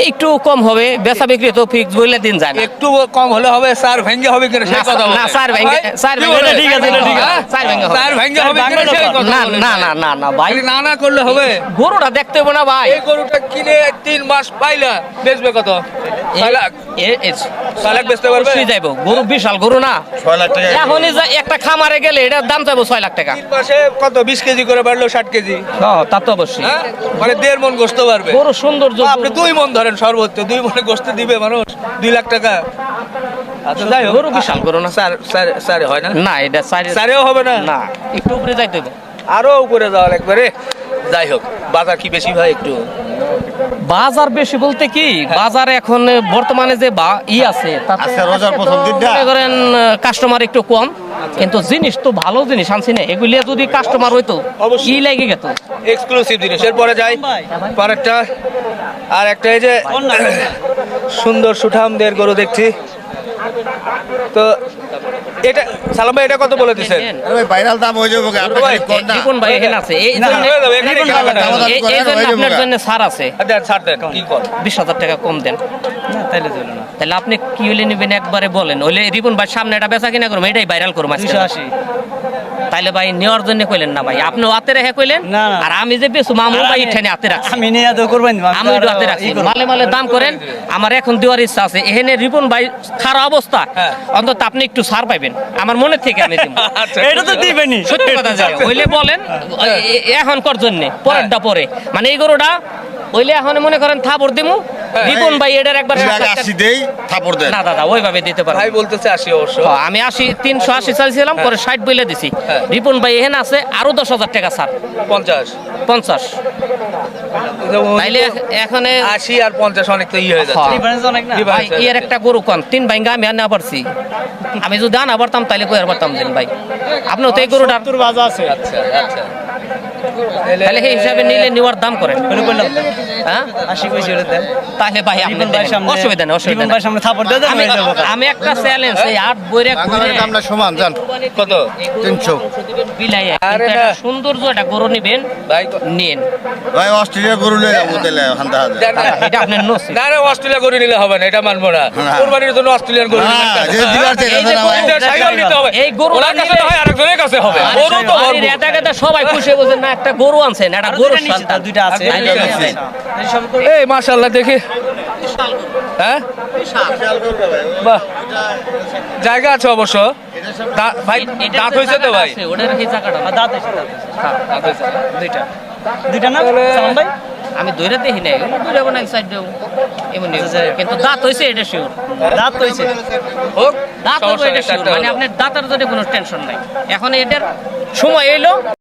একটু কম হবে, বেচা বিক্রি তো ফিক্স বলে দিন যায় না। একটু কম হলে হবে, স্যার ভেঙ্গে হবে কিনা সেই কথা না বলে। স্যার ভেঙে, স্যার কি ভেঙে বলে? ঠিক আছে, এটা ঠিক আছে, হ্যাঁ? স্যার ভেঙে হবে। স্যার ভেঙ্গে হবে কিনা সেই কথা না বলে। না না না না ভাই, খালি না করলে হবে। গরুটা দেখতে হবে না ভাই। এই গরুটা কিনে 3 মাস পাইলা বেচবে কত? 6 লাখ। 6 লাখ বেচতে পারবে? অবশ্যই যাইবো, গরু বিশাল গরু না। 6 লাখ টাকা এখনই একটা খামারে গেলে এটার দাম যাবো 6 লাখ টাকা। 3 মাসে কত 20 কেজি করে বাড়লো 60 কেজি। তা তো অবশ্যই। হ্যাঁ মানে 1.5 মন গোস্ত পারবে। গরু সৌন্দর্য, আপনি 2 মন ধরেন সর্বোচ্চ, 2 মনে গোস্ত দিবে মানুষ 2 লাখ টাকা। আচ্ছা যাই হোক, গরু বিশাল গরু না। স্যার স্যার স্যার হয় না, না এটা স্যারেও হবে না, না, একটু উপরে যাইতে হবে। আরো উপরে যাওয়া একবারে। যাই হোক, বাজার কি বেশি ভাই একটু? বাজার বেশি বলতে কি, বাজার এখন বর্তমানে যে আছে তাতে আজকে রোজার প্রথম দিনটা। মনে করেন কাস্টমার একটু কম, কিন্তু জিনিস তো ভালো জিনিস আনছি না। এগুলি যদি কাস্টমার হইতো কি লাগে গেত। এক্সক্লুসিভ জিনিস। এরপরে যাই পরেরটা, আর একটা এই যে সুন্দর সুঠামদের গরু দেখছি। তো এটা সালাম ভাই, এটা কত বলে দিচ্ছেন? আরে ভাইরাল দাম হয়ে যাবে আপনি ভাই, কোন না রিপন ভাই এখানে আছে, এই না, জন্য হয়ে যাবে, এখানে কেনাকাটা হবে। এই জন্য আপনার জন্য ছাড় আছে, দেন ছাড় দেন, কি কর 20,000 টাকা কম দেন। তাহলে আপনি কি হইলে নেবেন একবারে বলেন, হইলে রিপন ভাই সামনে এটা বেচা কিনা করবো, এটাই ভাইরাল করবো। 280। তাইলে ভাই নেওয়ার জন্য কইলেন না ভাই, আপনি হাতে রেখে কইলেন। আর আমি যে বেশু মামু ভাই এখানে হাতে রাখছি, আমি নিয়ে তো করবেন, আমি একটু হাতে রাখছি। মালে মালে দাম করেন, আমার এখন দেওয়ার ইচ্ছা আছে। এখানে রিপন ভাই খারাপ অবস্থা, হ্যাঁ। অন্তত আপনি একটু ছাড় পাইবেন আমার মনের থেকে। আমি দিব, আচ্ছা, এটা তো দিবেনই। সত্যি কথা যায় হইলে বলেন, এখন কর জন্য পরেরটা পরে, মানে এই গরুটা হইলে এখন মনে করেন থাপড় দিমু। রিপন ভাই এটার একবার 80 দেই থাপড় দেন। না দাদা ওইভাবে দিতে পারবো। ভাই বলতেছে 80 অবশ্য। আমি 380 চাইছিলাম, পরে 60 বলে দিছি। হ্যাঁ। রিপন ভাই এখানে আছে আরো 10,000 টাকা ছাড়, 50। তাইলে এখানে 80 আর 50 অনেক তো হয়ে যাচ্ছে। হ্যাঁ। ডিফারেন্স অনেক না। ভাই এর একটা গরু কোন 3 ভাইঙ্গা আমি আনা পারছি। আমি যদি আনা পারতাম তাহলে কই আর পারতাম দেন ভাই। আপনিও তো এই গরুটা বাজা আছে। আচ্ছা আচ্ছা। তাহলে সেই হিসাবে নিলে নেওয়ার দাম করেন। বলে বললাম হ্যাঁ 80 কইছি ওরে দেন। তাহলে ভাই আপনি রিপন ভাইয়ের সামনে অসুবিধা নেই, অসুবিধা রিপন নেই। ভাইয়ের সামনে থাপড় দিয়ে দেন, আমি হয়ে যাবে। আমি একটা চ্যালেঞ্জ, এই 8 বইরে বাজারের দামটা সমান জান কত? 300। বিলাই আরে কিন্তু না। একটা সৌন্দর্য একটা গরু নিবেন, ভাই নিন। ভাই অস্ট্রেলিয়া গরু লয়ে যাবো তাহলে হান্দা হাতে। দেন না। এটা আপনার নসিব। না না, অস্ট্রেলিয়া গরু নিলে হবে না, এটা মানবো না। না। কুরবানির জন্য অস্ট্রেলিয়ান গরু না, নিলে একটা- যে দিবার থেকে এই যে না ভাই। গরু- এটা সাইকেল নিতে হবে। এই গরু ওনার কাছে নিলে- না হয়, আরেকজনের কাছে হবে। আরে গরু তো বাড়ির ভরপুর। এটাকে সবাই খুশি বোঝেন না, একটা গরু আনছেন, একটা গরু সন্তান। দুইটা আছে। আর দুইটা আছে। এই সব করে এই মাশাআল্লাহ দেখি। হ্যাঁ বাহ, জায়গা আছে অবশ্য। ভাই দাঁত হয়েছে তো ভাই? ওটার কি জায়গাটা না? দাঁত এসে দাঁত এসে। দাঁত হয়েছে। দুইটা। দুইটা না তাহলে- সালাম ভাই? আমি দইরা দেখি নাই, দইরা না সাইড দেও এমন কিন্তু দাঁত হইছে এটা শিওর। দাঁত তো হইছে। হোক, দাঁত সমস্যা হইছে এটা নেই, শিওর, চারটে মানে হলো। আপনার দাঁতের জন্য কোনো টেনশন নাই। এখন এটার সময় এলো,